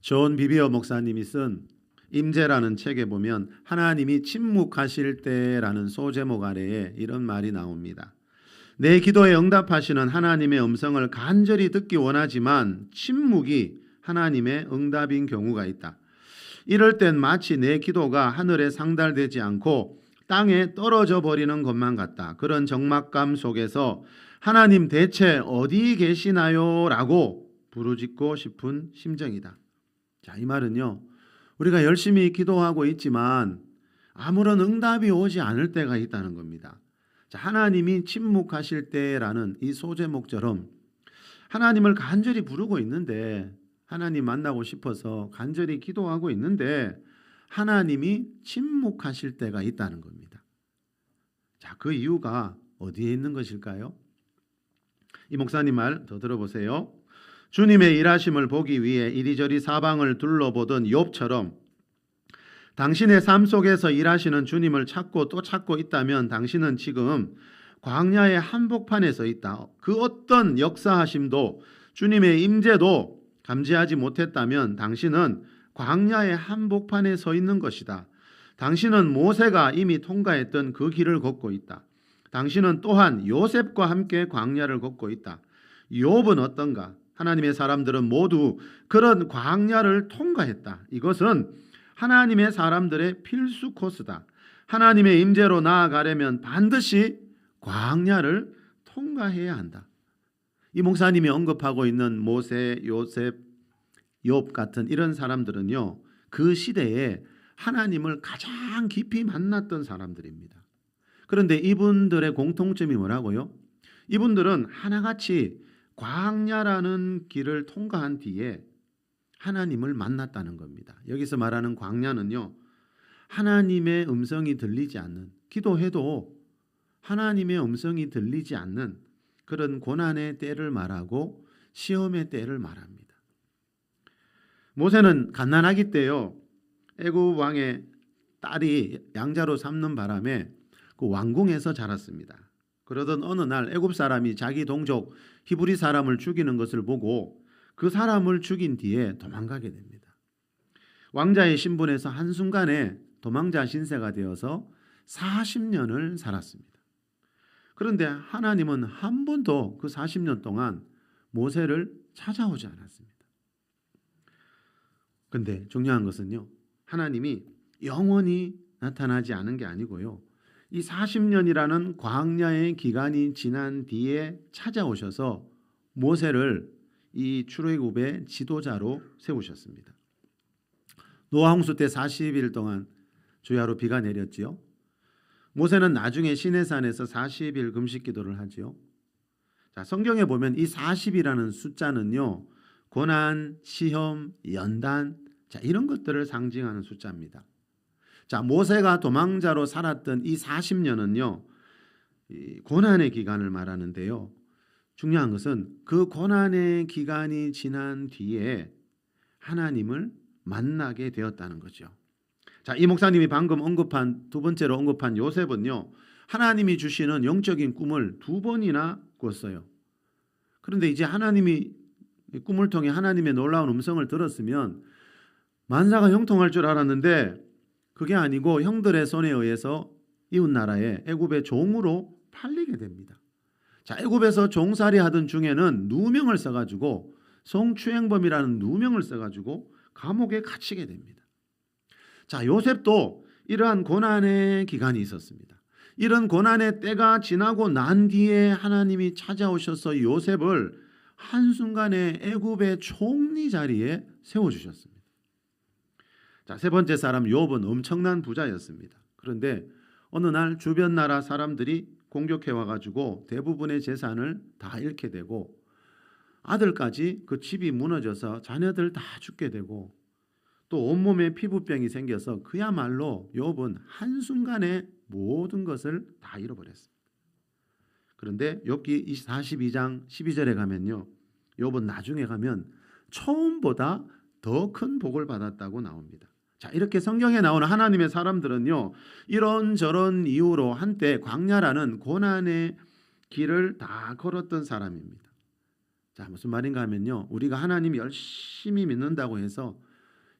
존 비비어 목사님이 쓴 임재라는 책에 보면 하나님이 침묵하실 때라는 소제목 아래에 이런 말이 나옵니다. 내 기도에 응답하시는 하나님의 음성을 간절히 듣기 원하지만 침묵이 하나님의 응답인 경우가 있다. 이럴 땐 마치 내 기도가 하늘에 상달되지 않고 땅에 떨어져 버리는 것만 같다. 그런 적막감 속에서 하나님 대체 어디 계시나요? 라고 부르짖고 싶은 심정이다. 자, 이 말은요, 우리가 열심히 기도하고 있지만 아무런 응답이 오지 않을 때가 있다는 겁니다. 자, 하나님이 침묵하실 때라는 이 소제목처럼 하나님을 간절히 부르고 있는데, 하나님 만나고 싶어서 간절히 기도하고 있는데 하나님이 침묵하실 때가 있다는 겁니다. 자, 그 이유가 어디에 있는 것일까요? 이 목사님 말 더 들어보세요. 주님의 일하심을 보기 위해 이리저리 사방을 둘러보던 욥처럼 당신의 삶 속에서 일하시는 주님을 찾고 또 찾고 있다면 당신은 지금 광야의 한복판에 서 있다. 그 어떤 역사하심도 주님의 임재도 감지하지 못했다면 당신은 광야의 한복판에 서 있는 것이다. 당신은 모세가 이미 통과했던 그 길을 걷고 있다. 당신은 또한 요셉과 함께 광야를 걷고 있다. 욥은 어떤가? 하나님의 사람들은 모두 그런 광야를 통과했다. 이것은 하나님의 사람들의 필수 코스다. 하나님의 임재로 나아가려면 반드시 광야를 통과해야 한다. 이 목사님이 언급하고 있는 모세, 요셉, 욥 같은 이런 사람들은요, 그 시대에 하나님을 가장 깊이 만났던 사람들입니다. 그런데 이분들의 공통점이 뭐라고요? 이분들은 하나같이 광야라는 길을 통과한 뒤에 하나님을 만났다는 겁니다. 여기서 말하는 광야는요, 하나님의 음성이 들리지 않는, 기도해도 하나님의 음성이 들리지 않는 그런 고난의 때를 말하고 시험의 때를 말합니다. 모세는 갓난아기 때요, 애굽 왕의 딸이 양자로 삼는 바람에 그 왕궁에서 자랐습니다. 그러던 어느 날 애굽 사람이 자기 동족 히브리 사람을 죽이는 것을 보고 그 사람을 죽인 뒤에 도망가게 됩니다. 왕자의 신분에서 한순간에 도망자 신세가 되어서 40년을 살았습니다. 그런데 하나님은 한 번도 그 40년 동안 모세를 찾아오지 않았습니다. 그런데 중요한 것은요, 하나님이 영원히 나타나지 않은 게 아니고요, 이 40년이라는 광야의 기간이 지난 뒤에 찾아오셔서 모세를 이 출애굽의 지도자로 세우셨습니다. 노아 홍수 때 40일 동안 주야로 비가 내렸지요. 모세는 나중에 시내산에서 40일 금식 기도를 하지요. 자, 성경에 보면 이 40이라는 숫자는요, 고난, 시험, 연단, 자, 이런 것들을 상징하는 숫자입니다. 자, 모세가 도망자로 살았던 이 40년은요, 이 고난의 기간을 말하는데요. 중요한 것은 그 고난의 기간이 지난 뒤에 하나님을 만나게 되었다는 거죠. 자, 이 목사님이 방금 두 번째로 언급한 요셉은요, 하나님이 주시는 영적인 꿈을 2번이나 꿨어요. 그런데 이제 하나님이 꿈을 통해 하나님의 놀라운 음성을 들었으면 만사가 형통할 줄 알았는데 그게 아니고 형들의 손에 의해서 이웃나라의 애굽의 종으로 팔리게 됩니다. 자, 애굽에서 종살이 하던 중에는 누명을 써가지고 성추행범이라는 누명을 써가지고 감옥에 갇히게 됩니다. 자, 요셉도 이러한 고난의 기간이 있었습니다. 이런 고난의 때가 지나고 난 뒤에 하나님이 찾아오셔서 요셉을 한순간에 애굽의 총리 자리에 세워주셨습니다. 자, 세 번째 사람 욥은 엄청난 부자였습니다. 그런데 어느 날 주변 나라 사람들이 공격해 와가지고 대부분의 재산을 다 잃게 되고 아들까지 그 집이 무너져서 자녀들 다 죽게 되고 또 온몸에 피부병이 생겨서 그야말로 욥은 한순간에 모든 것을 다 잃어버렸습니다. 그런데 욥기 42장 12절에 가면요, 욥은 나중에 가면 처음보다 더 큰 복을 받았다고 나옵니다. 자, 이렇게 성경에 나오는 하나님의 사람들은요, 이런저런 이유로 한때 광야라는 고난의 길을 다 걸었던 사람입니다. 자, 무슨 말인가 하면요, 우리가 하나님 열심히 믿는다고 해서,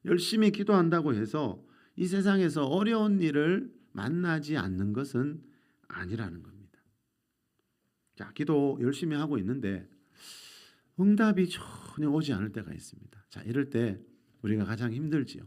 열심히 기도한다고 해서 이 세상에서 어려운 일을 만나지 않는 것은 아니라는 겁니다. 자, 기도 열심히 하고 있는데 응답이 전혀 오지 않을 때가 있습니다. 자, 이럴 때 우리가 가장 힘들지요.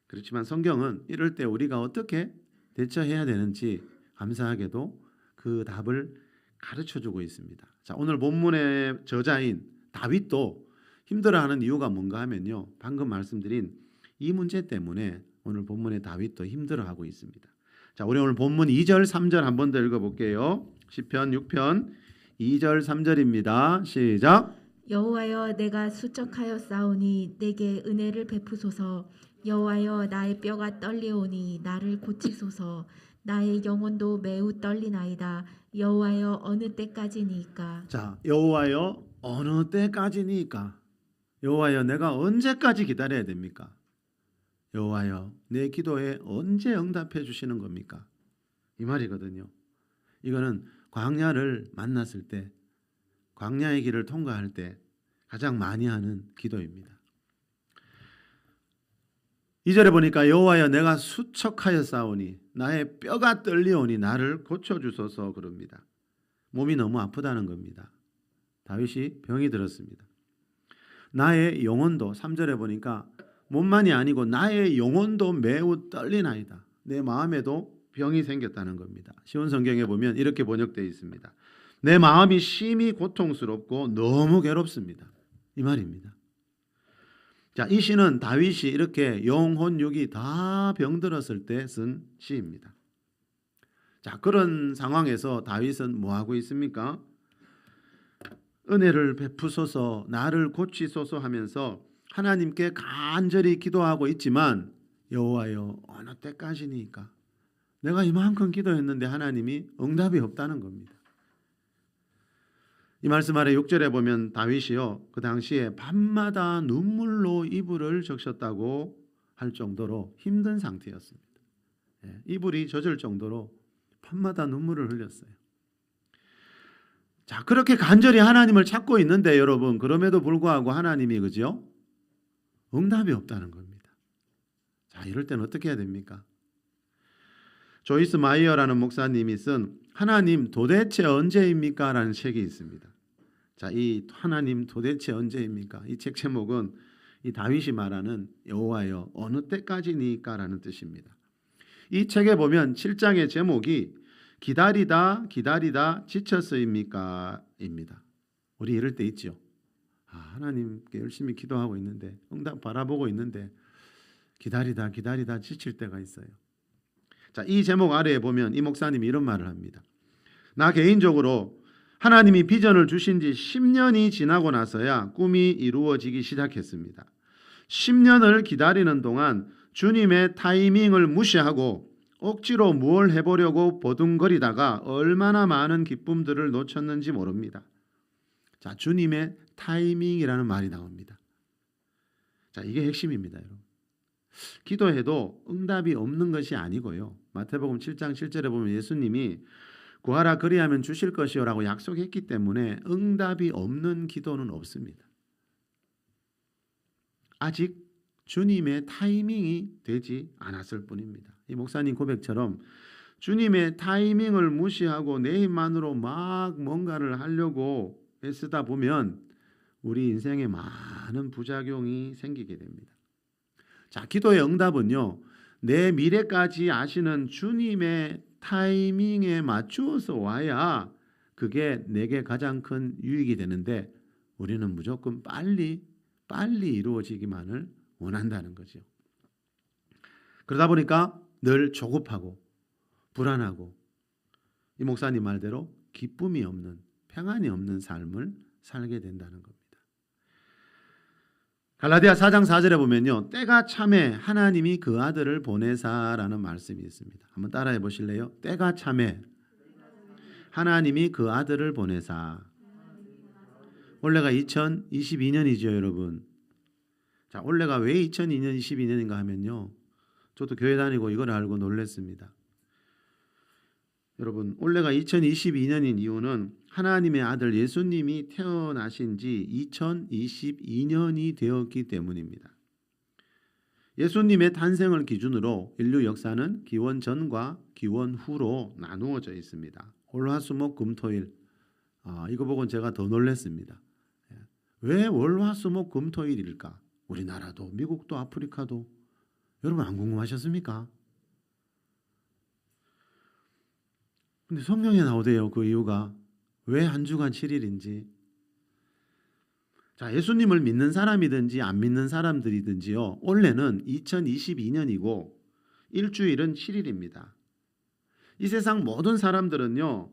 그렇지만 성경은 이럴 때 우리가 어떻게 대처해야 되는지 감사하게도 그 답을 가르쳐주고 있습니다. 자, 오늘 본문의 저자인 다윗도 힘들어하는 이유가 뭔가 하면요, 방금 말씀드린 이 문제 때문에 오늘 본문의 다윗도 힘들어하고 있습니다. 자, 우리 오늘 본문 2절 3절 한 번 더 읽어볼게요. 시편 6편 2절 3절입니다. 시작. 여호와여, 내가 수척하여 싸우니 내게 은혜를 베푸소서. 여호와여, 나의 뼈가 떨리오니 나를 고치소서. 나의 영혼도 매우 떨리나이다. 여호와여, 어느 때까지니까? 자, 여호와여, 어느 때까지니까? 여호와여, 내가 언제까지 기다려야 됩니까? 여호와여, 내 기도에 언제 응답해 주시는 겁니까? 이 말이거든요. 이거는 광야를 만났을 때, 광야의 길을 통과할 때 가장 많이 하는 기도입니다. 2절에 보니까 여호와여, 내가 수척하여 싸우니 나의 뼈가 떨리오니 나를 고쳐주소서 그럽니다. 몸이 너무 아프다는 겁니다. 다윗이 병이 들었습니다. 나의 영혼도 3절에 보니까 몸만이 아니고 나의 영혼도 매우 떨리나이다. 내 마음에도 병이 생겼다는 겁니다. 시온 성경에 보면 이렇게 번역되어 있습니다. 내 마음이 심히 고통스럽고 너무 괴롭습니다. 이 말입니다. 자, 이 시는 다윗이 이렇게 영혼 육이 다 병들었을 때 쓴 시입니다. 자, 그런 상황에서 다윗은 뭐 하고 있습니까? 은혜를 베푸소서, 나를 고치소서 하면서 하나님께 간절히 기도하고 있지만 여호와여, 어느 때까지니까? 내가 이만큼 기도했는데 하나님이 응답이 없다는 겁니다. 이 말씀 아래 6절에 보면 다윗이요, 그 당시에 밤마다 눈물로 이불을 적셨다고 할 정도로 힘든 상태였습니다. 이불이 젖을 정도로 밤마다 눈물을 흘렸어요. 자, 그렇게 간절히 하나님을 찾고 있는데 여러분, 그럼에도 불구하고 하나님이 그죠? 응답이 없다는 겁니다. 자, 이럴 때는 어떻게 해야 됩니까? 조이스 마이어라는 목사님이 쓴 하나님 도대체 언제입니까? 라는 책이 있습니다. 자, 이 하나님 도대체 언제입니까? 이 책 제목은 이 다윗이 말하는 여호와여, 어느 때까지니까? 라는 뜻입니다. 이 책에 보면 7장의 제목이 기다리다 기다리다 지쳤습니까? 입니다. 우리 이럴 때 있죠. 하나님께 열심히 기도하고 있는데, 응답 바라보고 있는데 기다리다 기다리다 지칠 때가 있어요. 자, 이 제목 아래에 보면 이 목사님이 이런 말을 합니다. 나 개인적으로 하나님이 비전을 주신 지 10년이 지나고 나서야 꿈이 이루어지기 시작했습니다. 10년을 기다리는 동안 주님의 타이밍을 무시하고 억지로 뭘 해보려고 버둥거리다가 얼마나 많은 기쁨들을 놓쳤는지 모릅니다. 자, 주님의 타이밍이라는 말이 나옵니다. 자, 이게 핵심입니다, 여러분. 기도해도 응답이 없는 것이 아니고요. 마태복음 7장 7절에 보면 예수님이 구하라 그리하면 주실 것이요 라고 약속했기 때문에 응답이 없는 기도는 없습니다. 아직 주님의 타이밍이 되지 않았을 뿐입니다. 이 목사님 고백처럼 주님의 타이밍을 무시하고 내 힘만으로 막 뭔가를 하려고 애쓰다 보면 우리 인생에 많은 부작용이 생기게 됩니다. 자, 기도의 응답은요, 내 미래까지 아시는 주님의 타이밍에 맞추어서 와야 그게 내게 가장 큰 유익이 되는데 우리는 무조건 빨리 이루어지기만을 원한다는 거죠. 그러다 보니까 늘 조급하고 불안하고 이 목사님 말대로 기쁨이 없는, 평안이 없는 삶을 살게 된다는 겁니다. 갈라디아 4장 4절에 보면요, 때가 참에 하나님이 그 아들을 보내사라는 말씀이 있습니다. 한번 따라해 보실래요? 때가 참에 하나님이 그 아들을 보내사. 올해가 2022년이죠, 여러분. 자, 올해가 왜 2022년인가 하면요, 저도 교회 다니고 이걸 알고 놀랐습니다. 여러분, 올해가 2022년인 이유는 하나님의 아들 예수님이 태어나신 지 2022년이 되었기 때문입니다. 예수님의 탄생을 기준으로 인류 역사는 기원 전과 기원 후로 나누어져 있습니다. 월화수목금토일, 이거 보고 제가 더 놀랐습니다. 왜 월화수목금토일일까? 우리나라도 미국도 아프리카도. 여러분 안 궁금하셨습니까? 근데 성경에 나오대요. 그 이유가 왜 한 주간 7일인지. 자, 예수님을 믿는 사람이든지 안 믿는 사람들이든지요, 원래는 2022년이고 일주일은 7일입니다. 이 세상 모든 사람들은요,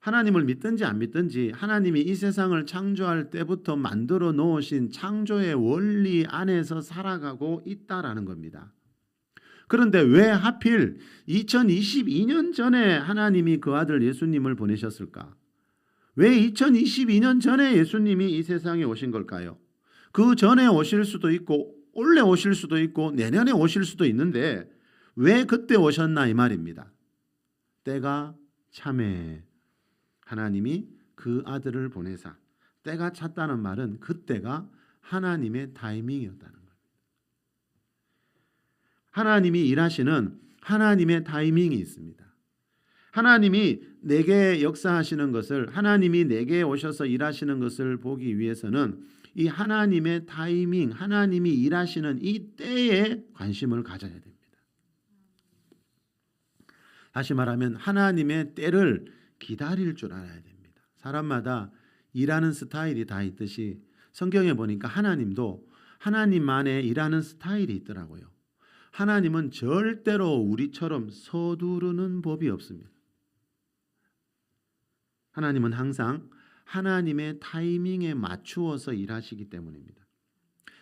하나님을 믿든지 안 믿든지 하나님이 이 세상을 창조할 때부터 만들어 놓으신 창조의 원리 안에서 살아가고 있다라는 겁니다. 그런데 왜 하필 2022년 전에 하나님이 그 아들 예수님을 보내셨을까? 왜 2022년 전에 예수님이 이 세상에 오신 걸까요? 그 전에 오실 수도 있고 올해 오실 수도 있고 내년에 오실 수도 있는데 왜 그때 오셨나 이 말입니다. 때가 참에 하나님이 그 아들을 보내사, 때가 찼다는 말은 그때가 하나님의 타이밍이었다는 거예요. 하나님이 일하시는 하나님의 타이밍이 있습니다. 하나님이 내게 역사하시는 것을, 하나님이 내게 오셔서 일하시는 것을 보기 위해서는 이 하나님의 타이밍, 하나님이 일하시는 이 때에 관심을 가져야 됩니다. 다시 말하면 하나님의 때를 기다릴 줄 알아야 됩니다. 사람마다 일하는 스타일이 다 있듯이 성경에 보니까 하나님도 하나님만의 일하는 스타일이 있더라고요. 하나님은 절대로 우리처럼 서두르는 법이 없습니다. 하나님은 항상 하나님의 타이밍에 맞추어서 일하시기 때문입니다.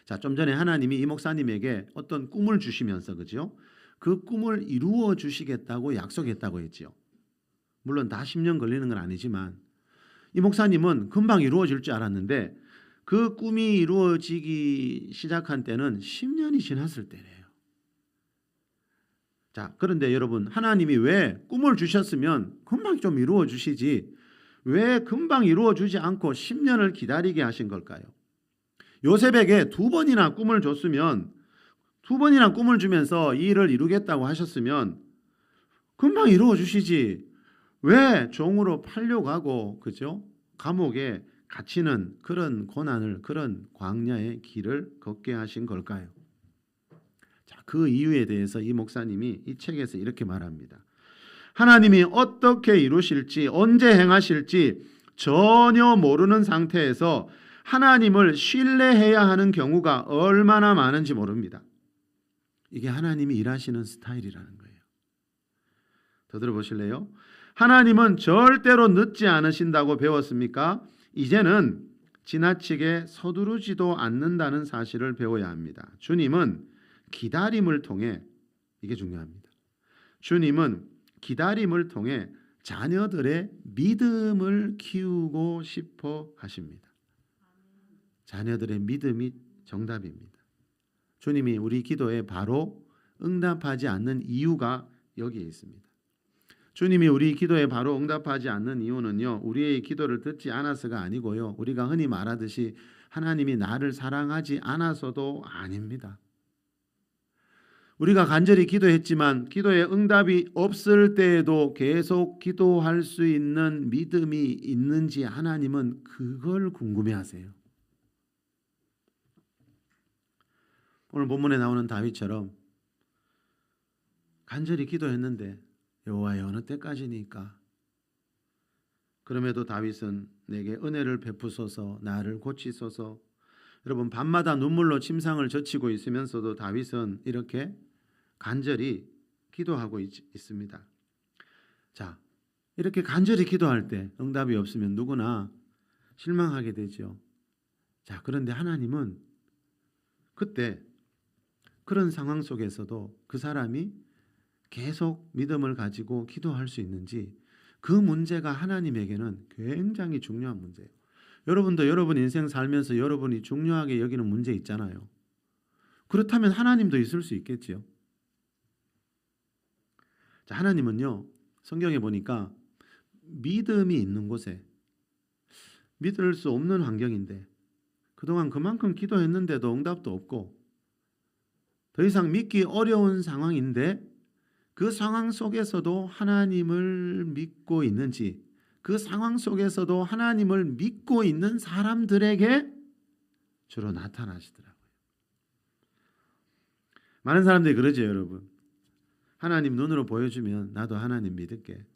자, 좀 전에 하나님이 이 목사님에게 어떤 꿈을 주시면서, 그죠? 그 꿈을 이루어 주시겠다고 약속했다고 했지요. 물론 다 10년 걸리는 건 아니지만 이 목사님은 금방 이루어질 줄 알았는데 그 꿈이 이루어지기 시작한 때는 10년이 지났을 때래요. 자, 그런데 여러분, 하나님이 왜 꿈을 주셨으면 금방 좀 이루어 주시지 왜 금방 이루어 주지 않고 10년을 기다리게 하신 걸까요? 요셉에게 2번이나 꿈을 줬으면, 2번이나 꿈을 주면서 이 일을 이루겠다고 하셨으면 금방 이루어 주시지 왜 종으로 팔려가고, 그죠? 감옥에 갇히는 그런 고난을, 그런 광야의 길을 걷게 하신 걸까요? 자, 그 이유에 대해서 이 목사님이 이 책에서 이렇게 말합니다. 하나님이 어떻게 이루실지, 언제 행하실지 전혀 모르는 상태에서 하나님을 신뢰해야 하는 경우가 얼마나 많은지 모릅니다. 이게 하나님이 일하시는 스타일이라는 거예요. 더 들어보실래요? 하나님은 절대로 늦지 않으신다고 배웠습니까? 이제는 지나치게 서두르지도 않는다는 사실을 배워야 합니다. 주님은 기다림을 통해, 이게 중요합니다. 주님은 기다림을 통해 자녀들의 믿음을 키우고 싶어 하십니다. 자녀들의 믿음이 정답입니다. 주님이 우리 기도에 바로 응답하지 않는 이유가 여기에 있습니다. 주님이 우리 기도에 바로 응답하지 않는 이유는요, 우리의 기도를 듣지 않아서가 아니고요, 우리가 흔히 말하듯이 하나님이 나를 사랑하지 않아서도 아닙니다. 우리가 간절히 기도했지만 기도에 응답이 없을 때에도 계속 기도할 수 있는 믿음이 있는지 하나님은 그걸 궁금해하세요. 오늘 본문에 나오는 다윗처럼 간절히 기도했는데 여호와여 어느 때까지니까? 그럼에도 다윗은 내게 은혜를 베푸소서, 나를 고치소서. 여러분, 밤마다 눈물로 침상을 젖히고 있으면서도 다윗은 이렇게 간절히 기도하고 있습니다. 자, 이렇게 간절히 기도할 때 응답이 없으면 누구나 실망하게 되죠. 자, 그런데 하나님은 그때 그런 상황 속에서도 그 사람이 계속 믿음을 가지고 기도할 수 있는지, 그 문제가 하나님에게는 굉장히 중요한 문제예요. 여러분도 여러분 인생 살면서 여러분이 중요하게 여기는 문제 있잖아요. 그렇다면 하나님도 있을 수 있겠지요. 자, 하나님은요, 성경에 보니까 믿음이 있는 곳에, 믿을 수 없는 환경인데 그동안 그만큼 기도했는데도 응답도 없고 더 이상 믿기 어려운 상황인데 그 상황 속에서도 하나님을 믿고 있는지, 그 상황 속에서도 하나님을 믿고 있는 사람들에게 주로 나타나시더라고요. 많은 사람들이 그러죠, 여러분. 하나님 눈으로 보여주면 나도 하나님 믿을게.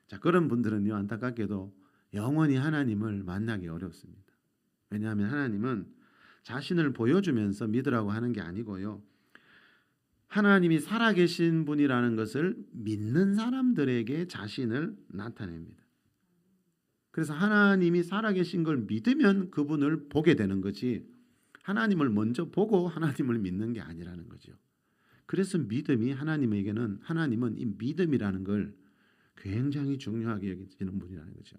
자, 그런 분들은요, 안타깝게도 영원히 하나님을 만나기 어렵습니다. 왜냐하면 하나님은 자신을 보여주면서 믿으라고 하는 게 아니고요, 하나님이 살아계신 분이라는 것을 믿는 사람들에게 자신을 나타냅니다. 그래서 하나님이 살아계신 걸 믿으면 그분을 보게 되는 거지, 하나님을 먼저 보고 하나님을 믿는 게 아니라는 거죠. 그래서 믿음이 하나님에게는, 하나님은 이 믿음이라는 걸 굉장히 중요하게 여기시는 분이라는 거죠.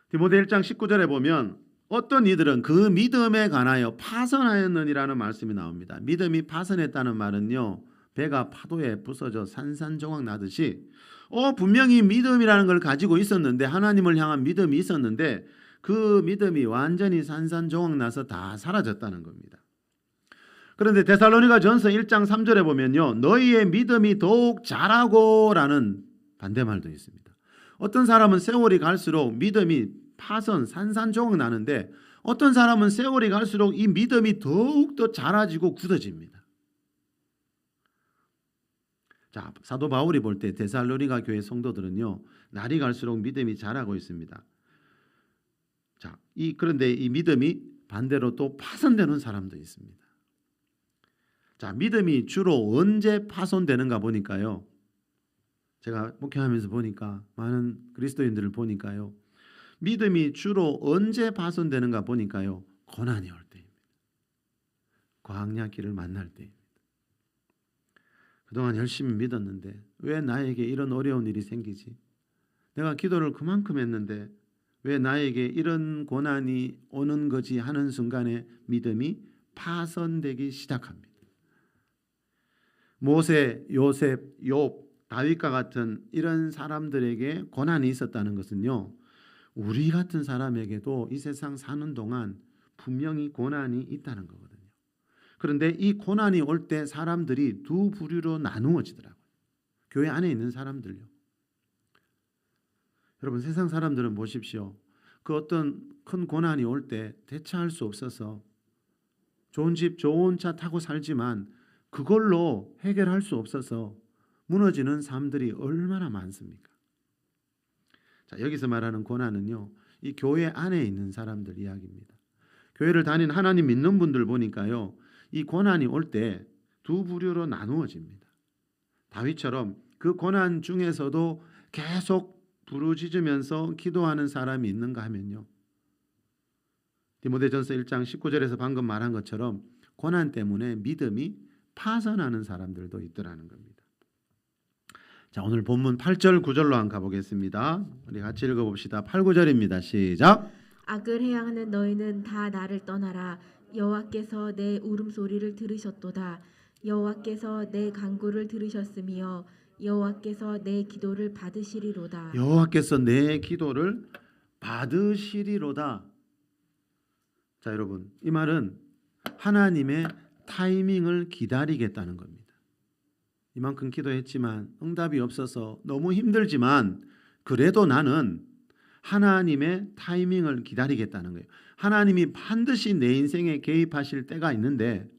디모데 1장 19절에 보면 어떤 이들은 그 믿음에 관하여 파선하였느니라는 말씀이 나옵니다. 믿음이 파선했다는 말은요, 배가 파도에 부서져 산산조각 나듯이 분명히 믿음이라는 걸 가지고 있었는데, 하나님을 향한 믿음이 있었는데 그 믿음이 완전히 산산조각 나서 다 사라졌다는 겁니다. 그런데 데살로니가전서 1장 3절에 보면요, 너희의 믿음이 더욱 자라고라는 반대말도 있습니다. 어떤 사람은 세월이 갈수록 믿음이 파선, 산산조각 나는데 어떤 사람은 세월이 갈수록 이 믿음이 더욱더 자라지고 굳어집니다. 자, 사도 바울이 볼 때 데살로니가 교회 성도들은요, 날이 갈수록 믿음이 자라고 있습니다. 자, 그런데 이 믿음이 반대로 또 파손되는 사람도 있습니다. 자, 믿음이 주로 언제 파손되는가 보니까요, 제가 목회하면서 보니까 많은 그리스도인들을 보니까요, 믿음이 주로 언제 파손되는가 보니까요, 고난이 올 때입니다. 광야길을 만날 때입니다. 그동안 열심히 믿었는데 왜 나에게 이런 어려운 일이 생기지? 내가 기도를 그만큼 했는데 왜 나에게 이런 고난이 오는 거지 하는 순간에 믿음이 파손되기 시작합니다. 모세, 요셉, 욥, 다윗과 같은 이런 사람들에게 고난이 있었다는 것은요, 우리 같은 사람에게도 이 세상 사는 동안 분명히 고난이 있다는 거거든요. 그런데 이 고난이 올 때 사람들이 두 부류로 나누어지더라고요. 교회 안에 있는 사람들요. 여러분, 세상 사람들은 보십시오. 그 어떤 큰 고난이 올 때 대처할 수 없어서 좋은 집, 좋은 차 타고 살지만 그걸로 해결할 수 없어서 무너지는 삶들이 얼마나 많습니까? 자, 여기서 말하는 고난은요, 이 교회 안에 있는 사람들 이야기입니다. 교회를 다니는 하나님 믿는 분들 보니까요, 이 고난이 올 때 두 부류로 나누어집니다. 다윗처럼 그 고난 중에서도 계속 부르짖으면서 기도하는 사람이 있는가 하면요, 디모데전서 1장 19절에서 방금 말한 것처럼 고난 때문에 믿음이 파산하는 사람들도 있더라는 겁니다. 자, 오늘 본문 8절 9절로 한번 가보겠습니다. 우리 같이 읽어봅시다. 8, 9절입니다. 시작. 악을 행하는 너희는 다 나를 떠나라. 여호와께서 내 울음소리를 들으셨도다. 여호와께서 내 간구를 들으셨으며 여호와께서 내 기도를 받으시리로다. 여호와께서 내 기도를 받으시리로다. 자, 여러분, 이 말은 하나님의 타이밍을 기다리겠다는 겁니다. 이만큼 기도했지만 응답이 없어서 너무 힘들지만 그래도 나는 하나님의 타이밍을 기다리겠다는 거예요. 하나님이 반드시 내 인생에 개입하실 때가 있는데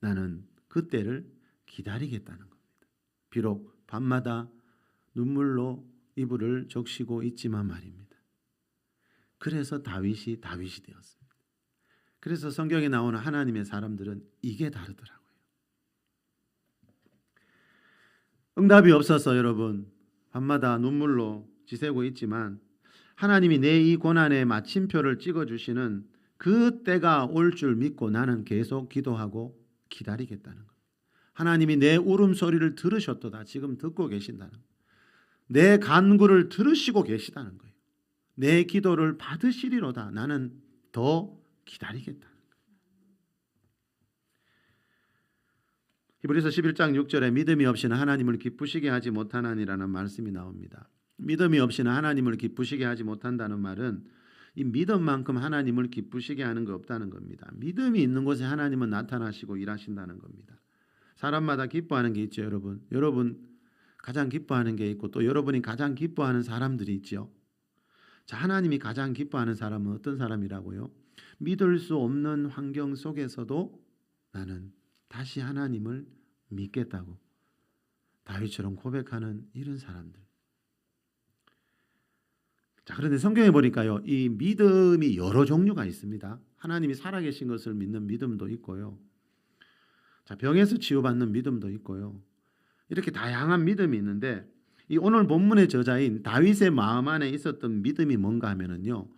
나는 그 때를 기다리겠다는 겁니다. 비록 밤마다 눈물로 이불을 적시고 있지만 말입니다. 그래서 다윗이 되었습니다. 그래서 성경에 나오는 하나님의 사람들은 이게 다르더라고요. 응답이 없어서 여러분 밤마다 눈물로 지새고 있지만 하나님이 내 이 고난의 마침표를 찍어주시는 그 때가 올 줄 믿고 나는 계속 기도하고 기다리겠다는 것. 하나님이 내 울음소리를 들으셨도다. 지금 듣고 계신다는 것. 내 간구를 들으시고 계시다는 거예요. 내 기도를 받으시리로다. 나는 더 기다리겠다는 거예요. 히브리서 11장 6절에 믿음이 없이는 하나님을 기쁘시게 하지 못하나니라는 말씀이 나옵니다. 믿음이 없이는 하나님을 기쁘시게 하지 못한다는 말은 이 믿음만큼 하나님을 기쁘시게 하는 거 없다는 겁니다. 믿음이 있는 곳에 하나님은 나타나시고 일하신다는 겁니다. 사람마다 기뻐하는 게 있죠, 여러분. 여러분 가장 기뻐하는 게 있고 또 여러분이 가장 기뻐하는 사람들이 있죠. 자, 하나님이 가장 기뻐하는 사람은 어떤 사람이라고요? 믿을 수 없는 환경 속에서도 나는 다시 하나님을 믿겠다고 다윗처럼 고백하는 이런 사람들. 자, 그런데 성경에 보니까요, 이 믿음이 여러 종류가 있습니다. 하나님이 살아계신 것을 믿는 믿음도 있고요. 자, 병에서 치유받는 믿음도 있고요. 이렇게 다양한 믿음이 있는데 이 오늘 본문의 저자인 다윗의 마음 안에 있었던 믿음이 뭔가 하면은요,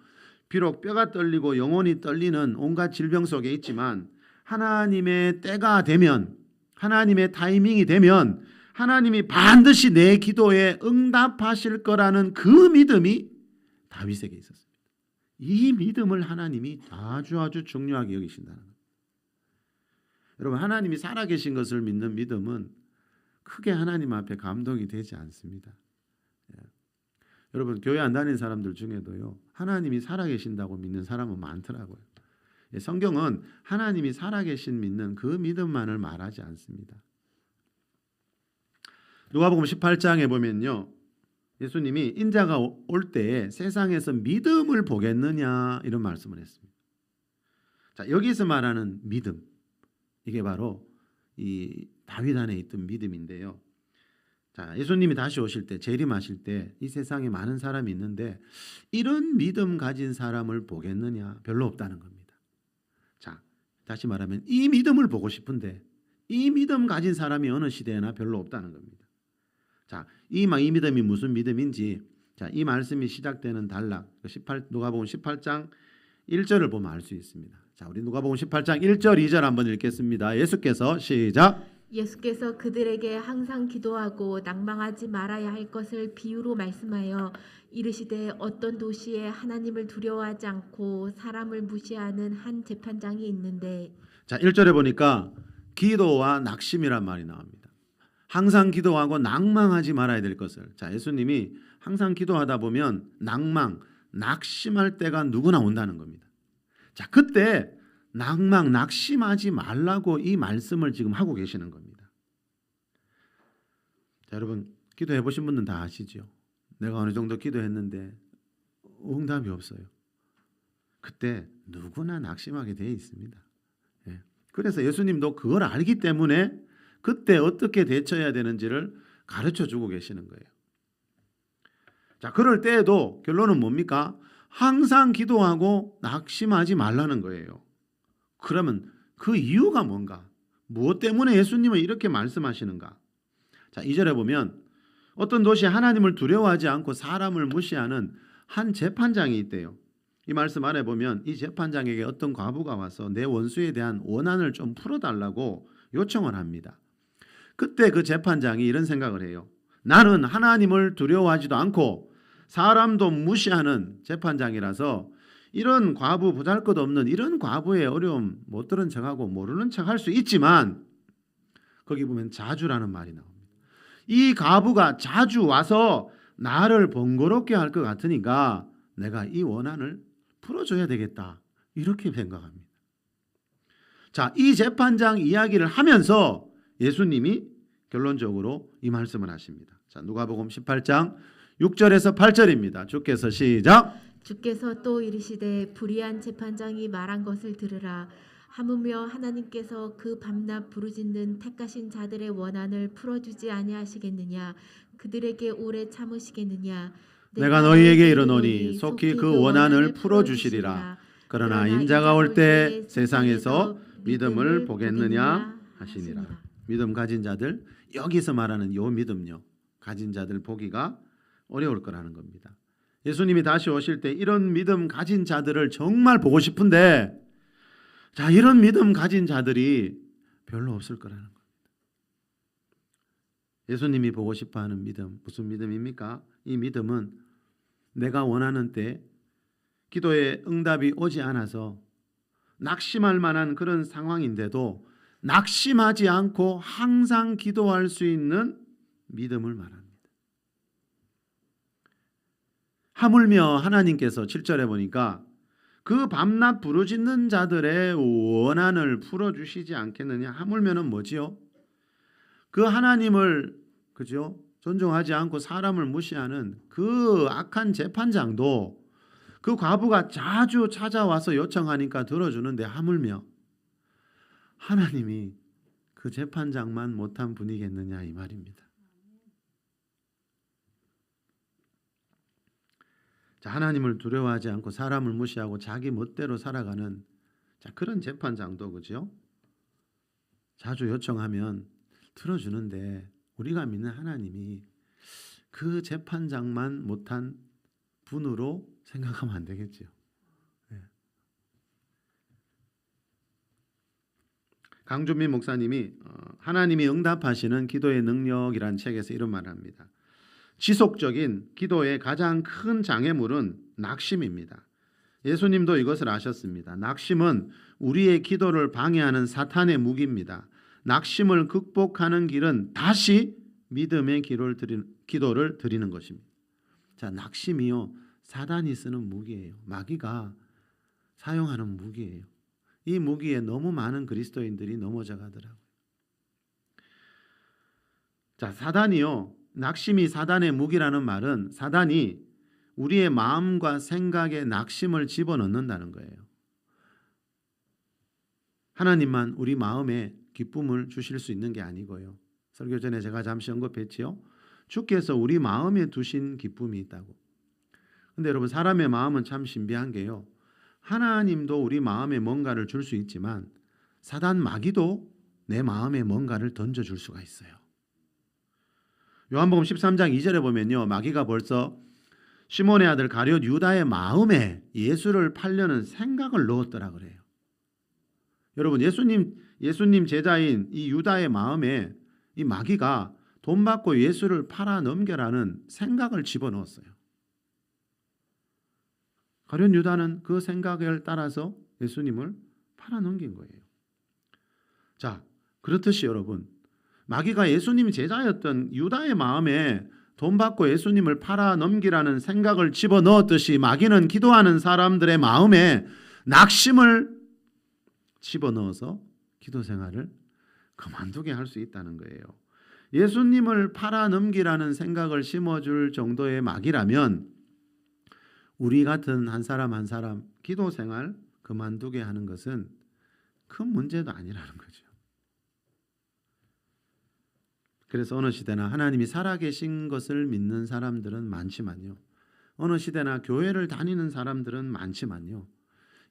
비록 뼈가 떨리고 영혼이 떨리는 온갖 질병 속에 있지만 하나님의 때가 되면, 하나님의 타이밍이 되면 하나님이 반드시 내 기도에 응답하실 거라는 그 믿음이 다윗에게 있었습니다. 이 믿음을 하나님이 아주 중요하게 여기신다는 거예요. 여러분, 하나님이 살아계신 것을 믿는 믿음은 크게 하나님 앞에 감동이 되지 않습니다. 여러분, 교회 안 다니는 사람들 중에도요, 하나님이 살아계신다고 믿는 사람은 많더라고요. 성경은 하나님이 살아계신 믿는 그 믿음만을 말하지 않습니다. 누가복음 18장에 보면요, 예수님이 인자가 올 때에 세상에서 믿음을 보겠느냐 이런 말씀을 했습니다. 자, 여기서 말하는 믿음, 이게 바로 이 다윗 안에 있던 믿음인데요. 자, 예수님이 다시 오실 때, 재림하실 때 이 세상에 많은 사람이 있는데 이런 믿음 가진 사람을 보겠느냐? 별로 없다는 겁니다. 자, 다시 말하면 이 믿음을 보고 싶은데 이 믿음 가진 사람이 어느 시대에나 별로 없다는 겁니다. 자, 이 믿음이 무슨 믿음인지, 자, 이 말씀이 시작되는 단락, 누가복음 18장 1절을 보면 알 수 있습니다. 자, 우리 누가복음 18장 1절 2절 한번 읽겠습니다. 예수께서 시작. 예수께서 그들에게 항상 기도하고 낭망하지 말아야 할 것을 비유로 말씀하여 이르시되 어떤 도시에 하나님을 두려워하지 않고 사람을 무시하는 한 재판장이 있는데. 자, 1절에 보니까 기도와 낙심이란 말이 나옵니다. 항상 기도하고 낭망하지 말아야 될 것을. 자, 예수님이 항상 기도하다 보면 낙심할 때가 누구나 온다는 겁니다. 자, 그때 낙심하지 말라고 이 말씀을 지금 하고 계시는 겁니다. 자, 여러분, 기도해 보신 분들은 다 아시죠? 내가 어느 정도 기도했는데 응답이 없어요. 그때 누구나 낙심하게 되어 있습니다. 예. 그래서 예수님도 그걸 알기 때문에 그때 어떻게 대처해야 되는지를 가르쳐 주고 계시는 거예요. 자, 그럴 때에도 결론은 뭡니까? 항상 기도하고 낙심하지 말라는 거예요. 그러면 그 이유가 뭔가? 무엇 때문에 예수님은 이렇게 말씀하시는가? 자, 2절에 보면 어떤 도시에 하나님을 두려워하지 않고 사람을 무시하는 한 재판장이 있대요. 이 말씀 안에 보면 이 재판장에게 어떤 과부가 와서 내 원수에 대한 원한을 좀 풀어달라고 요청을 합니다. 그때 그 재판장이 이런 생각을 해요. 나는 하나님을 두려워하지도 않고 사람도 무시하는 재판장이라서 이런 과부, 보잘것없는 이런 과부의 어려움 못 들은 척하고 모르는 척할 수 있지만 거기 보면 자주라는 말이 나옵니다. 이 과부가 자주 와서 나를 번거롭게 할 것 같으니까 내가 이 원한을 풀어줘야 되겠다, 이렇게 생각합니다. 자, 이 재판장 이야기를 하면서 예수님이 결론적으로 이 말씀을 하십니다. 자, 누가복음 18장 6절에서 8절입니다. 주께서 시작. 주께서 또 이르시되 불의한 재판장이 말한 것을 들으라. 하물며 하나님께서 그 밤낮 부르짖는 택하신 자들의 원한을 풀어주지 아니하시겠느냐? 그들에게 오래 참으시겠느냐? 내가 너희에게 이르노니 속히 그 원한을 풀어주시리라. 그러나 인자가 올 때 세상에서 믿음을 보겠느냐 하시니라. 믿음 가진 자들, 여기서 말하는 요 믿음요, 가진 자들 보기가 어려울 거라는 겁니다. 예수님이 다시 오실 때 이런 믿음 가진 자들을 정말 보고 싶은데, 자, 이런 믿음 가진 자들이 별로 없을 거라는 겁니다. 예수님이 보고 싶어하는 믿음, 무슨 믿음입니까? 이 믿음은 내가 원하는 때 기도에 응답이 오지 않아서 낙심할 만한 그런 상황인데도 낙심하지 않고 항상 기도할 수 있는 믿음을 말합니다. 하물며 하나님께서 7절에 보니까 그 밤낮 부르짖는 자들의 원한을 풀어주시지 않겠느냐. 하물며는 뭐지요? 그 하나님을 그죠? 존중하지 않고 사람을 무시하는 그 악한 재판장도 그 과부가 자주 찾아와서 요청하니까 들어주는데 하물며 하나님이 그 재판장만 못한 분이겠느냐 이 말입니다. 자, 하나님을 두려워하지 않고 사람을 무시하고 자기 멋대로 살아가는 그런 재판장도 그죠? 자주 요청하면 들어주는데 우리가 믿는 하나님이 그 재판장만 못한 분으로 생각하면 안 되겠죠. 강준민 목사님이 하나님이 응답하시는 기도의 능력이라는 책에서 이런 말을 합니다. 지속적인 기도의 가장 큰 장애물은 낙심입니다. 예수님도 이것을 아셨습니다. 낙심은 우리의 기도를 방해하는 사탄의 무기입니다. 낙심을 극복하는 길은 다시 믿음의 기도를 드리는 것입니다. 자, 낙심이요 사단이 쓰는 무기예요. 마귀가 사용하는 무기예요. 이 무기에 너무 많은 그리스도인들이 넘어져 가더라고요. 자, 사단이요. 낙심이 사단의 무기라는 말은 사단이 우리의 마음과 생각에 낙심을 집어넣는다는 거예요. 하나님만 우리 마음에 기쁨을 주실 수 있는 게 아니고요. 설교 전에 제가 잠시 언급했지요. 주께서 우리 마음에 두신 기쁨이 있다고. 근데 여러분 사람의 마음은 참 신비한 게요. 하나님도 우리 마음에 뭔가를 줄 수 있지만 사단 마귀도 내 마음에 뭔가를 던져줄 수가 있어요. 요한복음 13장 2절에 보면요. 마귀가 벌써 시몬의 아들 가룟 유다의 마음에 예수를 팔려는 생각을 넣었더라 그래요. 여러분 예수님 제자인 이 유다의 마음에 이 마귀가 돈 받고 예수를 팔아 넘겨라는 생각을 집어넣었어요. 가룟 유다는 그 생각을 따라서 예수님을 팔아 넘긴 거예요. 자, 그렇듯이 여러분 마귀가 예수님 제자였던 유다의 마음에 돈 받고 예수님을 팔아 넘기라는 생각을 집어넣었듯이 마귀는 기도하는 사람들의 마음에 낙심을 집어넣어서 기도 생활을 그만두게 할 수 있다는 거예요. 예수님을 팔아 넘기라는 생각을 심어줄 정도의 마귀라면 우리 같은 한 사람 한 사람 기도 생활 그만두게 하는 것은 큰 문제도 아니라는 거죠. 그래서 어느 시대나 하나님이 살아계신 것을 믿는 사람들은 많지만요. 어느 시대나 교회를 다니는 사람들은 많지만요.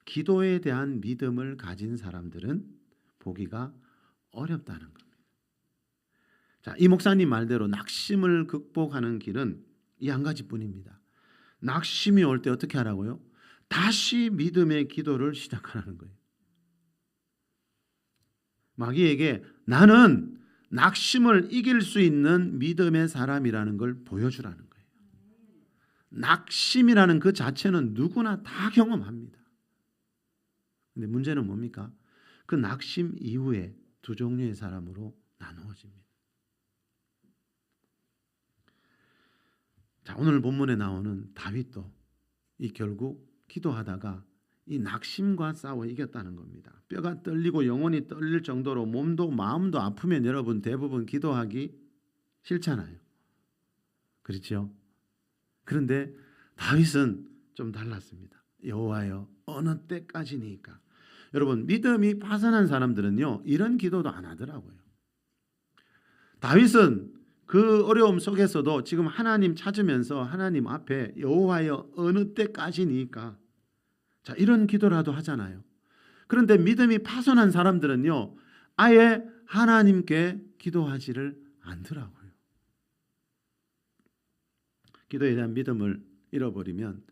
기도에 대한 믿음을 가진 사람들은 보기가 어렵다는 겁니다. 자, 이 목사님 말대로 낙심을 극복하는 길은 이 한 가지뿐입니다. 낙심이 올 때 어떻게 하라고요? 다시 믿음의 기도를 시작하라는 거예요. 마귀에게 나는 낙심을 이길 수 있는 믿음의 사람이라는 걸 보여주라는 거예요. 낙심이라는 그 자체는 누구나 다 경험합니다. 근데 문제는 뭡니까? 그 낙심 이후에 두 종류의 사람으로 나누어집니다. 자, 오늘 본문에 나오는 다윗도 이 결국 기도하다가 이 낙심과 싸워 이겼다는 겁니다. 뼈가 떨리고 영혼이 떨릴 정도로 몸도 마음도 아프면 여러분 대부분 기도하기 싫잖아요. 그렇죠? 그런데 다윗은 좀 달랐습니다. 여호와여 어느 때까지니까. 여러분 믿음이 파산한 사람들은요 이런 기도도 안 하더라고요. 다윗은 그 어려움 속에서도 지금 하나님 찾으면서 하나님 앞에 여호와여 어느 때까지니까 자, 이런 기도라도 하잖아요. 그런데 믿음이 파손한 사람들은요, 아예 하나님께 기도하지를 않더라고요. 기도에 대한 믿음을 잃어버리면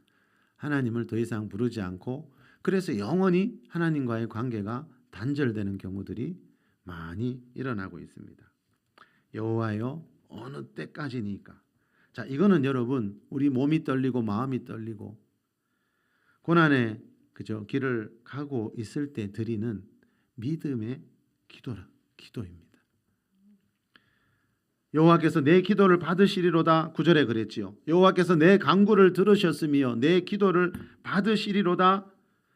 하나님을 더 이상 부르지 않고 그래서 영원히 하나님과의 관계가 단절되는 경우들이 많이 일어나고 있습니다. 여호와여 어느 때까지니까. 자, 이거는 여러분 우리 몸이 떨리고 마음이 떨리고 고난의 길을 가고 있을 때 드리는 믿음의 기도입니다. 여호와께서 내 기도를 받으시리로다. 9절에 그랬지요. 여호와께서 내 간구를 들으셨으며 내 기도를 받으시리로다.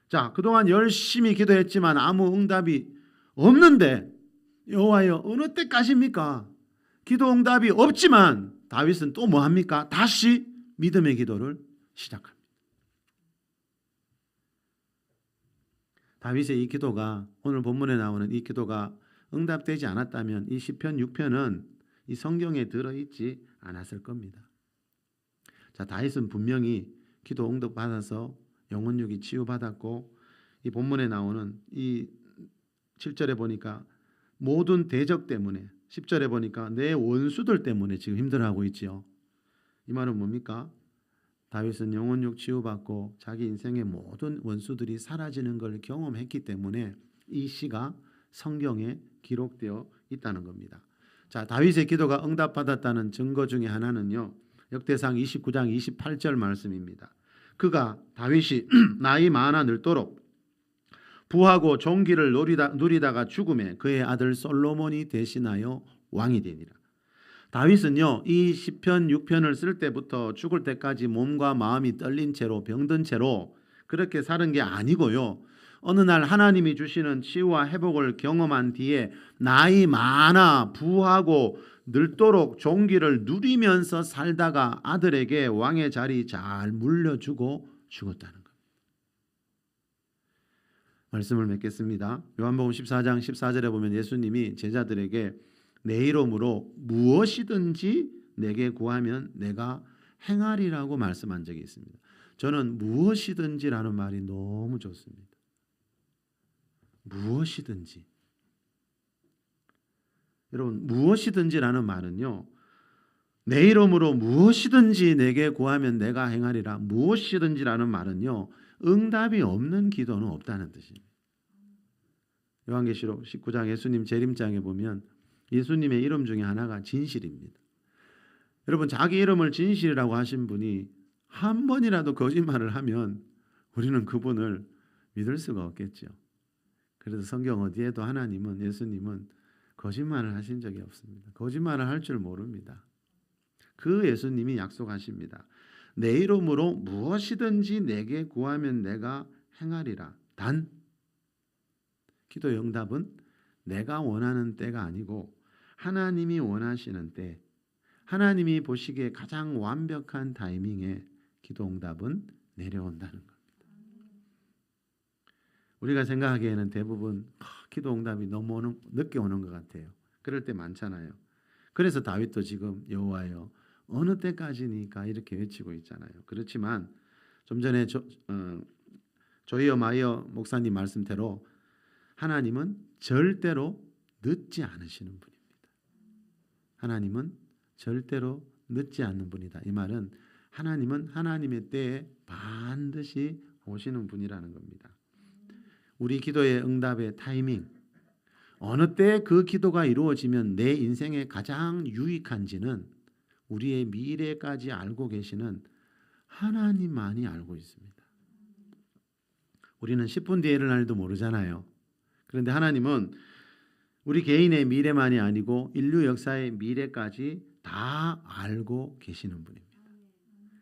자, 그동안 열심히 기도했지만 아무 응답이 없는데 여호와여 어느 때까지입니까? 기도 응답이 없지만 다윗은 또 뭐합니까? 다시 믿음의 기도를 시작합니다. 다윗의 이 기도가, 오늘 본문에 나오는 이 기도가 응답되지 않았다면 이 시편 6편은 이 성경에 들어있지 않았을 겁니다. 자, 다윗은 분명히 기도 응답 받아서 영혼육이 치유받았고, 이 본문에 나오는 이 7절에 보니까 모든 대적 때문에, 10절에 보니까 내 원수들 때문에 지금 힘들어하고 있지요. 이 말은 뭡니까? 다윗은 영혼육 치유받고 자기 인생의 모든 원수들이 사라지는 걸 경험했기 때문에 이 시가 성경에 기록되어 있다는 겁니다. 자, 다윗의 기도가 응답받았다는 증거 중에 하나는요, 역대상 29장 28절 말씀입니다. 그가 다윗이 나이 많아 늙도록 부하고 종기를 누리다가 죽음에 그의 아들 솔로몬이 대신하여 왕이 되니라. 다윗은요, 이 시편 6편을 쓸 때부터 죽을 때까지 몸과 마음이 떨린 채로, 병든 채로 그렇게 사는 게 아니고요, 어느 날 하나님이 주시는 치유와 회복을 경험한 뒤에 나이 많아 부하고 늙도록 종기를 누리면서 살다가 아들에게 왕의 자리 잘 물려주고 죽었다는 겁니다. 말씀을 맺겠습니다. 요한복음 14장 14절에 보면 예수님이 제자들에게 내 이름으로 무엇이든지 내게 구하면 내가 행하리라고 말씀한 적이 있습니다. 저는 무엇이든지라는 말이 너무 좋습니다. 무엇이든지. 여러분, 무엇이든지라는 말은요, 내 이름으로 무엇이든지 내게 구하면 내가 행하리라. 무엇이든지라는 말은요, 응답이 없는 기도는 없다는 뜻입니다. 요한계시록 19장 예수님 재림장에 보면 예수님의 이름 중에 하나가 진실입니다. 여러분, 자기 이름을 진실이라고 하신 분이 한 번이라도 거짓말을 하면 우리는 그분을 믿을 수가 없겠죠. 그래서 성경 어디에도 하나님은, 예수님은 거짓말을 하신 적이 없습니다. 거짓말을 할 줄 모릅니다. 그 예수님이 약속하십니다. 내 이름으로 무엇이든지 내게 구하면 내가 행하리라. 단 기도의 응답은 내가 원하는 때가 아니고 하나님이 원하시는 때, 하나님이 보시기에 가장 완벽한 타이밍에 기도 응답은 내려온다는 겁니다. 우리가 생각하기에는 대부분 기도 응답이 너무 늦게 오는 것 같아요. 그럴 때 많잖아요. 그래서 다윗도 지금 여호와여 어느 때까지니까 이렇게 외치고 있잖아요. 그렇지만 좀 전에 조이어 마이어 목사님 말씀대로 하나님은 절대로 늦지 않으시는 분입니다. 하나님은 절대로 늦지 않는 분이다. 이 말은 하나님은 하나님의 때에 반드시 오시는 분이라는 겁니다. 우리 기도의 응답의 타이밍, 어느 때 그 기도가 이루어지면 내 인생에 가장 유익한지는 우리의 미래까지 알고 계시는 하나님만이 알고 있습니다. 우리는 10분 뒤에 일어날 일도 모르잖아요. 그런데 하나님은 우리 개인의 미래만이 아니고 인류 역사의 미래까지 다 알고 계시는 분입니다.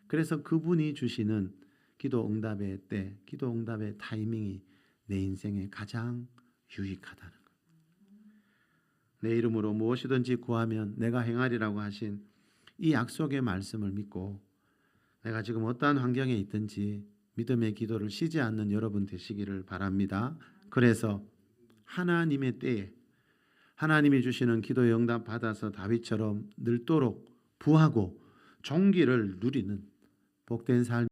그래서 그분이 주시는 기도 응답의 때, 기도 응답의 타이밍이 내 인생에 가장 유익하다는 것. 내 이름으로 무엇이든지 구하면 내가 행하리라고 하신 이 약속의 말씀을 믿고 내가 지금 어떠한 환경에 있든지 믿음의 기도를 쉬지 않는 여러분 되시기를 바랍니다. 그래서 하나님의 때에 하나님이 주시는 기도의 응답 받아서 다윗처럼 늙도록 부하고 종기를 누리는 복된 삶